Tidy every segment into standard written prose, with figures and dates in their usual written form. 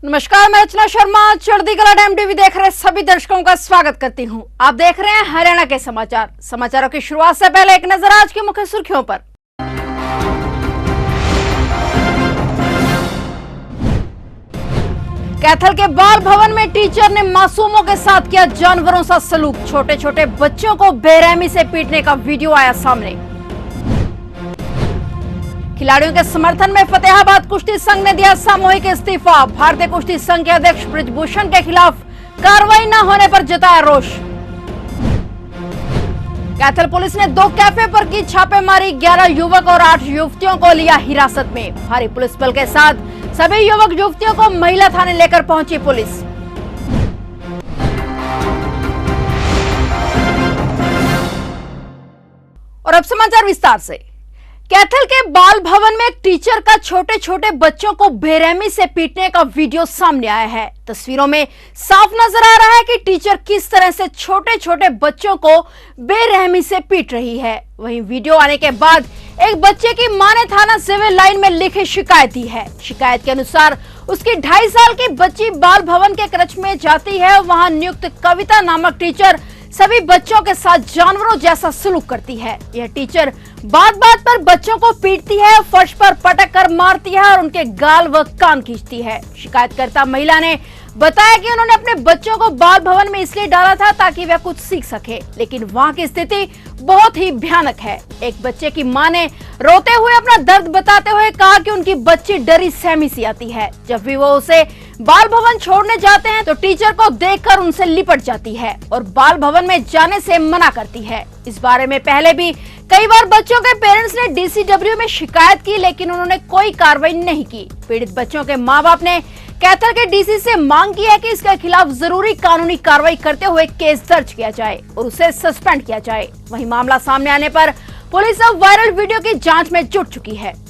नमस्कार, मैं रचना शर्मा चढ़ती कला टाइम टीवी देख रहे सभी दर्शकों का स्वागत करती हूं। आप देख रहे हैं हरियाणा के समाचारों की शुरुआत से पहले एक नजर आज की मुख्य सुर्खियों पर। कैथल के बाल भवन में टीचर ने मासूमों के साथ किया जानवरों सा सलूक। छोटे छोटे बच्चों को बेरहमी से पीटने का वीडियो आया सामने। खिलाड़ियों के समर्थन में फतेहाबाद कुश्ती संघ ने दिया सामूहिक इस्तीफा। भारतीय कुश्ती संघ के अध्यक्ष ब्रिजभूषण के खिलाफ कार्रवाई न होने पर जताया रोष। कैथल पुलिस ने 2 कैफे पर की छापेमारी। 11 युवक और 8 युवतियों को लिया हिरासत में। भारी पुलिस बल के साथ सभी युवक युवतियों को महिला थाने लेकर पहुंची पुलिस। और अब समाचार विस्तार से। कैथल के बाल भवन में एक टीचर का छोटे छोटे बच्चों को बेरहमी से पीटने का वीडियो सामने आया है। तस्वीरों में साफ नजर आ रहा है कि टीचर किस तरह से छोटे छोटे बच्चों को बेरहमी से पीट रही है। वहीं वीडियो आने के बाद एक बच्चे की मां ने थाना सिविल लाइन में लिखी शिकायत दी है। शिकायत के अनुसार उसकी 2.5 साल की बच्ची बाल भवन के कक्ष में जाती है। वहां नियुक्त कविता नामक टीचर सभी बच्चों के साथ जानवरों जैसा सलूक करती है। यह टीचर बात बात पर बच्चों को पीटती है, फर्श पर पटक कर मारती है और उनके गाल व कान खींचती है। शिकायतकर्ता महिला ने बताया कि उन्होंने अपने बच्चों को बाल भवन में इसलिए डाला था ताकि वह कुछ सीख सके, लेकिन वहां की स्थिति बहुत ही भयानक है। एक बच्चे की मां ने रोते हुए अपना दर्द बताते हुए कहा कि उनकी बच्ची डरी सहमी सी आती है। जब भी वो उसे बाल भवन छोड़ने जाते हैं तो टीचर को देखकर उनसे लिपट जाती है और बाल भवन में जाने से मना करती है। इस बारे में पहले भी कई बार बच्चों के पेरेंट्स ने डीसीडब्ल्यू में शिकायत की, लेकिन उन्होंने कोई कार्रवाई नहीं की। पीड़ित बच्चों के माँ बाप ने कैथल के डीसी से मांग की है कि इसके खिलाफ जरूरी कानूनी कार्रवाई करते हुए केस दर्ज किया जाए और उसे सस्पेंड किया जाए। वहीं मामला सामने आने पर पुलिस अब वायरल वीडियो की जांच में जुट चुकी है।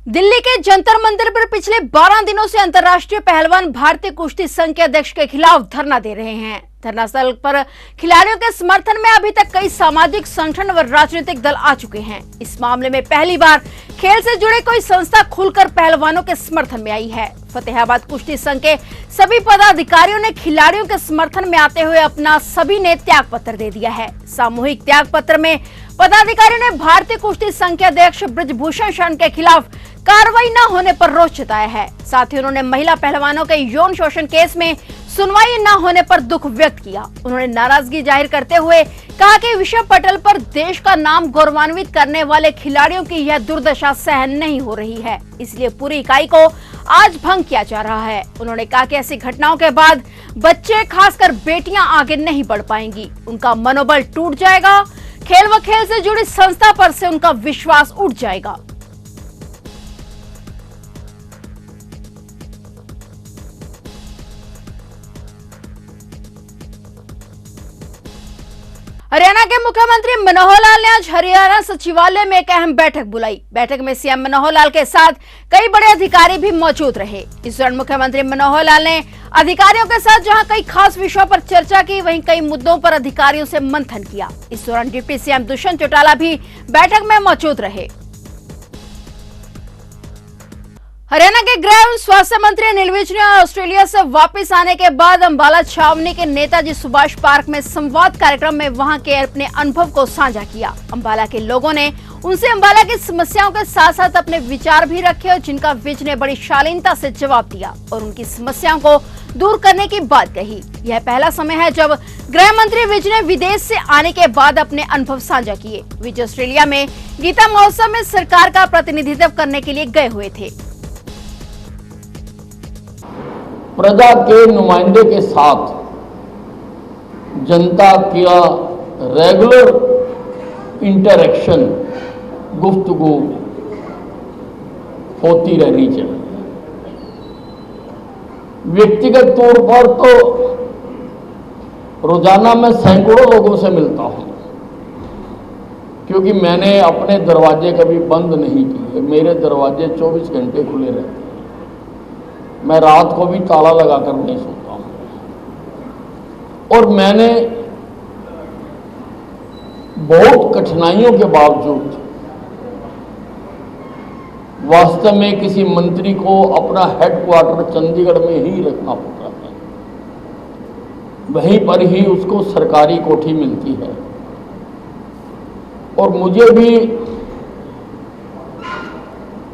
दिल्ली के जंतर मंदिर पर पिछले 12 दिनों से अंतर्राष्ट्रीय पहलवान भारतीय कुश्ती संघ के अध्यक्ष के खिलाफ धरना दे रहे हैं। धरना स्थल पर खिलाड़ियों के समर्थन में अभी तक कई सामाजिक संगठन व राजनीतिक दल आ चुके हैं। इस मामले में पहली बार खेल से जुड़े कोई संस्था खुलकर पहलवानों के समर्थन में आई है। फतेहाबाद कुश्ती संघ के सभी पदाधिकारियों ने खिलाड़ियों के समर्थन में आते हुए अपना सभी ने त्याग पत्र दे दिया है। सामूहिक त्याग पत्र में पदाधिकारियों ने भारतीय कुश्ती संघ के अध्यक्ष ब्रिजभूषण शरण के खिलाफ कार्रवाई न होने पर रोष जताया है। साथ ही उन्होंने महिला पहलवानों के यौन शोषण केस में सुनवाई न होने पर दुख व्यक्त किया। उन्होंने नाराजगी जाहिर करते हुए कहा कि विश्व पटल पर देश का नाम गौरवान्वित करने वाले खिलाड़ियों की यह दुर्दशा सहन नहीं हो रही है, इसलिए पूरी इकाई को आज भंग किया जा रहा है। उन्होंने कहा कि ऐसी घटनाओं के बाद बच्चे, खासकर बेटियां आगे नहीं बढ़ पाएंगी, उनका मनोबल टूट जाएगा, खेल व खेल से जुड़ी संस्था पर से उनका विश्वास उठ जाएगा। हरियाणा के मुख्यमंत्री मनोहर लाल ने आज हरियाणा सचिवालय में एक अहम बैठक बुलाई। बैठक में सीएम मनोहर लाल के साथ कई बड़े अधिकारी भी मौजूद रहे। इस दौरान मुख्यमंत्री मनोहर लाल ने अधिकारियों के साथ जहां कई खास विषयों पर चर्चा की, वहीं कई मुद्दों पर अधिकारियों से मंथन किया। इस दौरान डिप्टी सीएम दुष्यंत चौटाला भी बैठक में मौजूद रहे। हरियाणा के गृह एवं स्वास्थ्य मंत्री अनिल विज ने ऑस्ट्रेलिया से वापस आने के बाद अंबाला छावनी के नेताजी सुभाष पार्क में संवाद कार्यक्रम में वहां के अपने अनुभव को साझा किया। अंबाला के लोगों ने उनसे अंबाला की समस्याओं के साथ साथ अपने विचार भी रखे और जिनका विज ने बड़ी शालीनता से जवाब दिया और उनकी समस्याओं को दूर करने की बात कही। यह पहला समय है जब गृह मंत्री विज ने विदेश से आने के बाद अपने अनुभव साझा किए। विज ऑस्ट्रेलिया में गीता महोत्सव में सरकार का प्रतिनिधित्व करने के लिए गए हुए थे। प्रजा के नुमाइंदे के साथ जनता का रेगुलर इंटरेक्शन, गुफ्तगू होती रहनी चाहिए। व्यक्तिगत तौर पर तो रोजाना मैं सैकड़ों लोगों से मिलता हूं, क्योंकि मैंने अपने दरवाजे कभी बंद नहीं किए। मेरे दरवाजे 24 घंटे खुले रहते हैं। मैं रात को भी ताला लगाकर नहीं सोता हूं। और मैंने बहुत कठिनाइयों के बावजूद वास्तव में किसी मंत्री को अपना हेडक्वार्टर चंडीगढ़ में ही रखना होता है, वहीं पर ही उसको सरकारी कोठी मिलती है। और मुझे भी,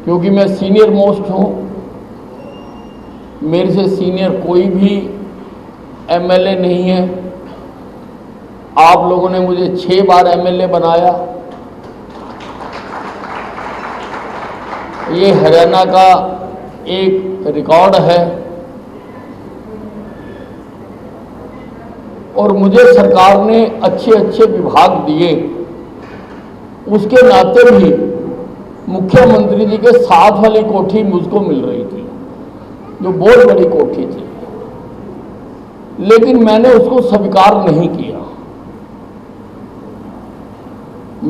क्योंकि मैं सीनियर मोस्ट हूं, मेरे से सीनियर कोई भी एमएलए नहीं है। आप लोगों ने मुझे 6 बार एमएलए बनाया। ये हरियाणा का एक रिकॉर्ड है। और मुझे सरकार ने अच्छे अच्छे विभाग दिए, उसके नाते भी मुख्यमंत्री जी के साथ वाली कोठी मुझको मिल रही थी, जो बहुत बड़ी कोठी थी, लेकिन मैंने उसको स्वीकार नहीं किया।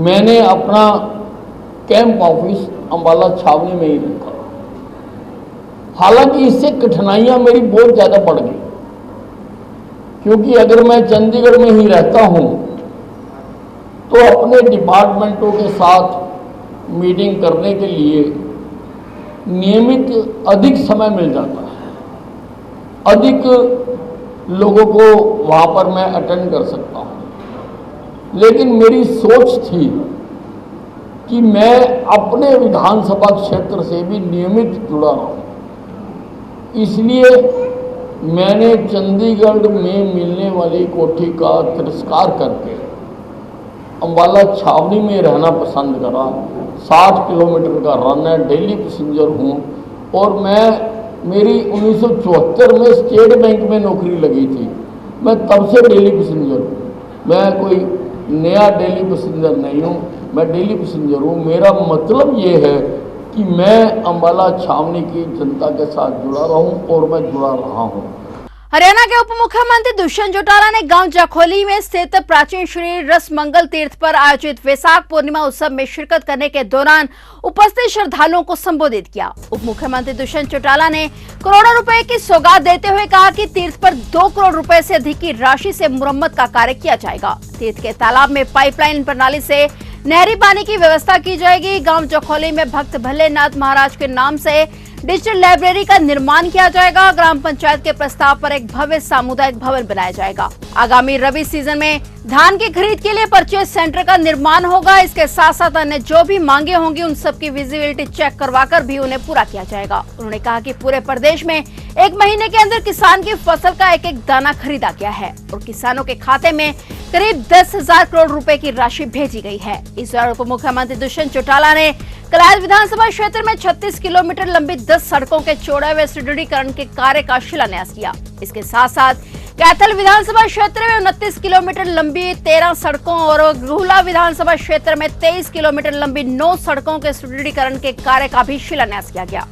मैंने अपना कैंप ऑफिस अंबाला छावनी में ही रखा। हालांकि इससे कठिनाइयां मेरी बहुत ज्यादा बढ़ गई, क्योंकि अगर मैं चंडीगढ़ में ही रहता हूं तो अपने डिपार्टमेंटों के साथ मीटिंग करने के लिए नियमित अधिक समय मिल जाता है, अधिक लोगों को वहां पर मैं अटेंड कर सकता हूं। लेकिन मेरी सोच थी कि मैं अपने विधानसभा क्षेत्र से भी नियमित जुड़ा रहूं। इसलिए मैंने चंडीगढ़ में मिलने वाली कोठी का तिरस्कार करके अंबाला छावनी में रहना पसंद करा। 60 किलोमीटर का रन है, डेली पैसेंजर हूँ। और मेरी 1974 में स्टेट बैंक में नौकरी लगी थी। मैं तब से डेली पैसेंजर हूँ। मैं कोई नया डेली पैसेंजर नहीं हूँ, मैं डेली पैसेंजर हूँ। मेरा मतलब ये है कि मैं अंबाला छावनी की जनता के साथ जुड़ा रहूँ, और मैं जुड़ा रहा हूँ। हरियाणा के उप मुख्यमंत्री दुष्यंत चौटाला ने गांव जखोली में स्थित प्राचीन श्री रसमंगल तीर्थ पर आयोजित वैशाख पूर्णिमा उत्सव में शिरकत करने के दौरान उपस्थित श्रद्धालुओं को संबोधित किया। उप मुख्यमंत्री दुष्यंत चौटाला ने करोड़ों रुपए की सौगात देते हुए कहा कि तीर्थ पर 2 करोड़ रुपए से अधिक की राशि से मुरम्मत का कार्य किया जाएगा। तीर्थ के तालाब में पाइपलाइन प्रणाली से नहरी पानी की व्यवस्था की जाएगी। गाँव जखोली में भक्त भल्लेनाथ महाराज के नाम से डिजिटल लाइब्रेरी का निर्माण किया जाएगा। ग्राम पंचायत के प्रस्ताव पर एक भव्य सामुदायिक भवन बनाया जाएगा। आगामी रबी सीजन में धान की खरीद के लिए परचेज सेंटर का निर्माण होगा। इसके साथ साथ अन्य जो भी मांगे होंगी उन सबकी विजिबिलिटी चेक करवाकर भी उन्हें पूरा किया जाएगा। उन्होंने कहा कि पूरे प्रदेश में 1 महीने के अंदर किसान की फसल का एक दाना खरीदा गया है और किसानों के खाते में करीब 10,000 करोड़ रुपए की राशि भेजी गई है। इस दौरान उप मुख्यमंत्री दुष्यंत चौटाला ने कलाल विधानसभा क्षेत्र में 36 किलोमीटर लंबी 10 सड़कों के चौड़े व सुदृढ़ीकरण के कार्य का शिलान्यास किया। इसके साथ साथ कैथल विधानसभा क्षेत्र में 29 किलोमीटर लंबी 13 सड़कों और गुहला विधानसभा क्षेत्र में 23 किलोमीटर लंबी 9 सड़कों के सुदृढ़ीकरण के कार्य का भी शिलान्यास किया गया।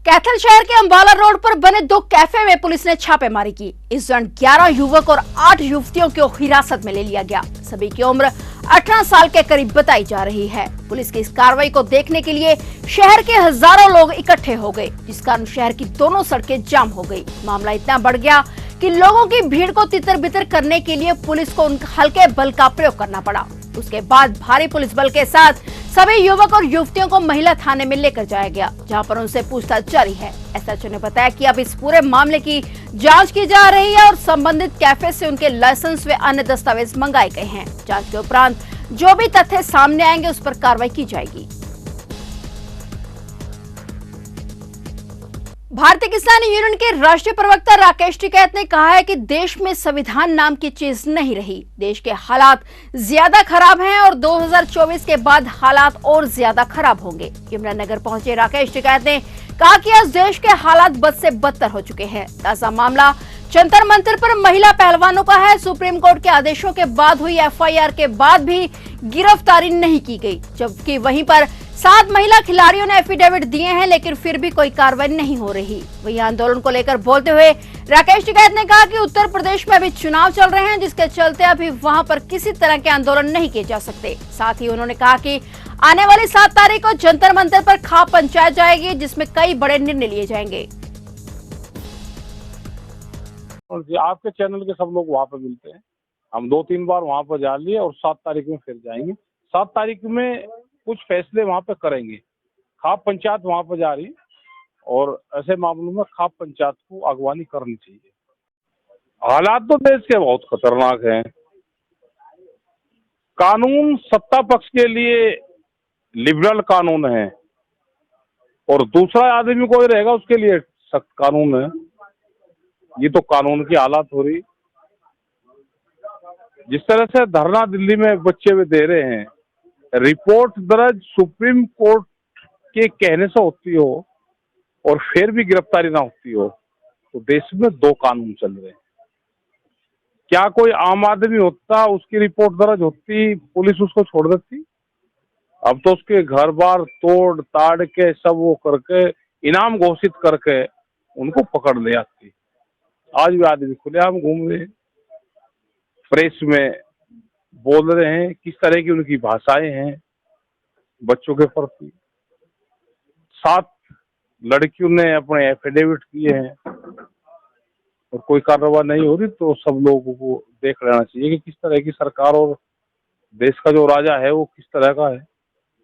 कैथल शहर के अंबाला रोड पर बने 2 कैफे में पुलिस ने छापेमारी की। इस दौरान 11 युवक और 8 युवतियों को हिरासत में ले लिया गया। सभी की उम्र 18 साल के करीब बताई जा रही है। पुलिस की इस कार्रवाई को देखने के लिए शहर के हजारों लोग इकट्ठे हो गए, जिस कारण शहर की दोनों सड़कें जाम हो गई। मामला इतना बढ़ गया कि लोगों की भीड़ को तितर बितर करने के लिए पुलिस को हल्के बल का प्रयोग करना पड़ा। उसके बाद भारी पुलिस बल के साथ सभी युवक और युवतियों को महिला थाने में लेकर जाया गया, जहां पर उनसे पूछताछ जारी है। एसएचओ ने बताया कि अब इस पूरे मामले की जांच की जा रही है और संबंधित कैफे से उनके लाइसेंस व अन्य दस्तावेज मंगाए गए हैं। जांच के उपरांत जो भी तथ्य सामने आएंगे उस पर कार्रवाई की जाएगी। भारतीय किसान यूनियन के राष्ट्रीय प्रवक्ता राकेश टिकैत ने कहा है कि देश में संविधान नाम की चीज नहीं रही। देश के हालात ज्यादा खराब हैं और 2024 के बाद हालात और ज्यादा खराब होंगे। यमुनानगर पहुंचे राकेश टिकैत ने कहा कि आज देश के हालात बद से बदतर हो चुके हैं। ताजा मामला जंतर मंतर पर महिला पहलवानों का है। सुप्रीम कोर्ट के आदेशों के बाद हुई एफआईआर के बाद भी गिरफ्तारी नहीं की गई, जबकि वहीं पर 7 महिला खिलाड़ियों ने एफिडेविट दिए हैं, लेकिन फिर भी कोई कार्रवाई नहीं हो रही। वहीं आंदोलन को लेकर बोलते हुए राकेश टिकैत ने कहा कि उत्तर प्रदेश में अभी चुनाव चल रहे हैं, जिसके चलते अभी वहां पर किसी तरह के आंदोलन नहीं किए जा सकते। साथ ही उन्होंने कहा कि आने वाली 7 तारीख को जंतर मंतर पर खाप पंचायत जाएगी, जिसमें कई बड़े निर्णय लिए जाएंगे। और आपके चैनल के सब लोग वहाँ पे मिलते हैं। हम 2-3 बार वहां पर जा लिए और 7 तारीख में फिर जाएंगे। 7 तारीख में कुछ फैसले वहां पे करेंगे। खाप पंचायत वहां पर जा रही और ऐसे मामलों में खाप पंचायत को अगवानी करनी चाहिए। हालात तो देश के बहुत खतरनाक हैं। कानून सत्ता पक्ष के लिए लिबरल कानून है और दूसरा आदमी कोई रहेगा उसके लिए सख्त कानून है। ये तो कानून की हालत हो रही। जिस तरह से धरना दिल्ली में बच्चे भी दे रहे हैं, रिपोर्ट दर्ज सुप्रीम कोर्ट के कहने से होती हो और फिर भी गिरफ्तारी ना होती हो, तो देश में 2 कानून चल रहे हैं। क्या कोई आम आदमी होता, उसकी रिपोर्ट दर्ज होती, पुलिस उसको छोड़ देती? अब तो उसके घर बार तोड़ ताड़ के सब वो करके इनाम घोषित करके उनको पकड़ ले आती। आज भी आदमी खुलेआम घूम रहे हैं, प्रेस में बोल रहे हैं, किस तरह की उनकी भाषाएं हैं बच्चों के प्रति। 7 लड़कियों ने अपने एफिडेविट किए हैं और कोई कार्रवाई नहीं हो रही, तो सब लोगों को देख लेना चाहिए कि किस तरह की सरकार और देश का जो राजा है वो किस तरह का है,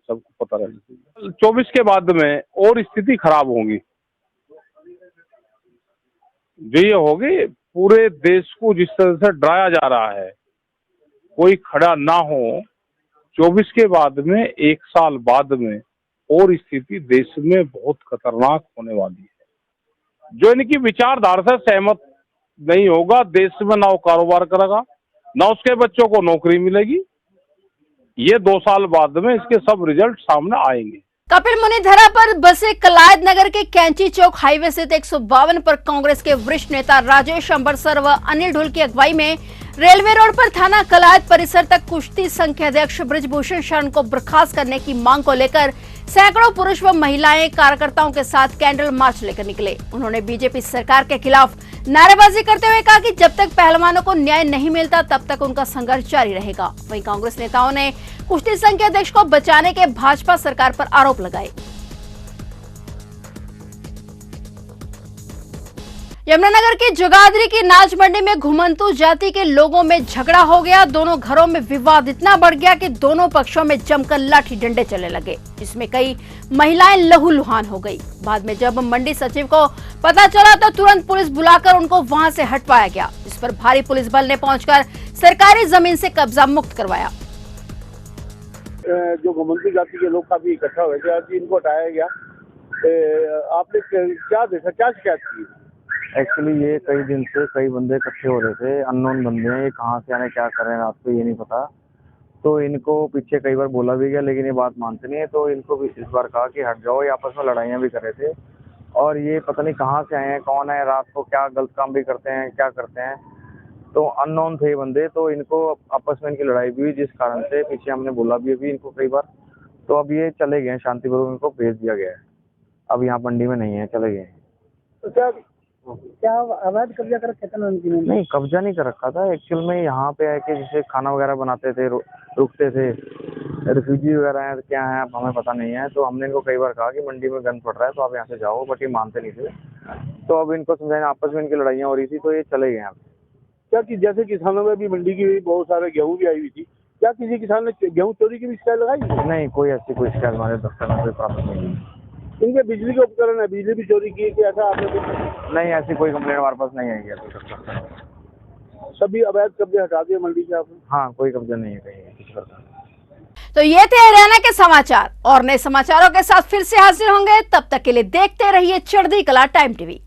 सबको पता रहना चाहिए। 24 के बाद में और स्थिति खराब होगी। जो ये होगी, पूरे देश को जिस तरह से डराया जा रहा है, कोई खड़ा ना हो। 24 के बाद में 1 साल बाद में और स्थिति देश में बहुत खतरनाक होने वाली है। जो इनकी विचारधारा से सहमत नहीं होगा, देश में ना वो कारोबार करेगा, ना उसके बच्चों को नौकरी मिलेगी। ये 2 साल बाद में इसके सब रिजल्ट सामने आएंगे। कपिल मुनिधरा पर बसे कलायत नगर के कैंची चौक हाईवे स्थित 152 पर कांग्रेस के वरिष्ठ नेता राजेश अंबरसर व अनिल ढुल की अगुवाई में रेलवे रोड पर थाना कलायत परिसर तक कुश्ती संघ के अध्यक्ष ब्रिजभूषण शरण को बर्खास्त करने की मांग को लेकर सैकड़ों पुरुष व महिलाएं कार्यकर्ताओं के साथ कैंडल मार्च लेकर निकले। उन्होंने बीजेपी सरकार के खिलाफ नारेबाजी करते हुए कहा कि जब तक पहलवानों को न्याय नहीं मिलता तब तक उनका संघर्ष जारी रहेगा। वहीं कांग्रेस नेताओं ने कुश्ती संघ के अध्यक्ष को बचाने के भाजपा सरकार पर आरोप लगाए। यमुनानगर के जगाधरी की नाच मंडी में घुमंतू जाति के लोगों में झगड़ा हो गया। दोनों घरों में विवाद इतना बढ़ गया कि दोनों पक्षों में जमकर लाठी डंडे चलने लगे, जिसमें कई महिलाएं लहूलुहान हो गई। बाद में जब मंडी सचिव को पता चला तो तुरंत पुलिस बुलाकर उनको वहां से हटवाया गया, जिस पर भारी पुलिस बल ने पहुंचकर सरकारी जमीन से कब्जा मुक्त करवाया। जो घुमंतू जाति के लोग काफी इकट्ठा हुए थे, आज इनको हटाया गया। आपने क्या देखा, क्या शिकायत की? एक्चुअली ये कई दिन से कई बंदे इकट्ठे हो रहे थे, अननोन बंदे हैं, ये कहाँ से आने क्या कर रहे हैं रात को ये नहीं पता। तो इनको पीछे कई बार बोला भी गया लेकिन ये बात मानते नहीं है, तो इनको भी इस बार कहा कि हट जाओ। ये आपस में लड़ाइयाँ भी कर रहे थे और ये पता नहीं कहाँ से आए हैं, कौन है, रात को क्या गलत काम भी करते हैं, क्या करते हैं। तो अननोन थे बंदे, तो इनको आपस में इनकी लड़ाई भी हुई, जिस कारण से पीछे हमने बोला भी अभी इनको कई बार। तो अब ये चले गए शांतिपूर्वक, इनको भेज दिया गया है। अब यहाँ मंडी में नहीं है, चले गए। तो क्या अवैध कब्जा कर रखा था? नहीं, कब्जा नहीं कर रखा था। एक्चुअल में यहाँ पे आके जैसे खाना वगैरह बनाते थे, रुकते थे, रिफ्यूजी वगैरह हैं, क्या है अब हमें पता नहीं है। तो हमने इनको कई बार कहा कि मंडी में गंद पड़ रहा है तो आप यहाँ से जाओ, बट ये मानते नहीं थे। तो अब इनको समझाने, आपस में इनकी लड़ाइयाँ हो रही थी, तो ये चले गए। क्या कि जैसे किसानों में भी मंडी की बहुत सारे गेहूँ भी आई हुई थी, क्या किसी किसान ने गेहूँ चोरी की भी शिकायत लगाई? नहीं, कोई ऐसी कोई शिकायत हमारे दफ्तर में कोई प्राप्त नहीं हुई। इनके बिजली के उपकरण है, बिजली भी चोरी की है कि ऐसा आपने? नहीं, ऐसी कोई कंप्लेंट हमारे पास नहीं आई है। सभी अवैध कब्जे हटा दिए मंडी से आपने? हाँ, कोई कब्जा नहीं है कहीं किसी प्रकार। तो ये थे हरियाणा के समाचार, और नए समाचारों के साथ फिर से हाजिर होंगे। तब तक के लिए देखते रहिए चढ़ती कला टाइम टीवी।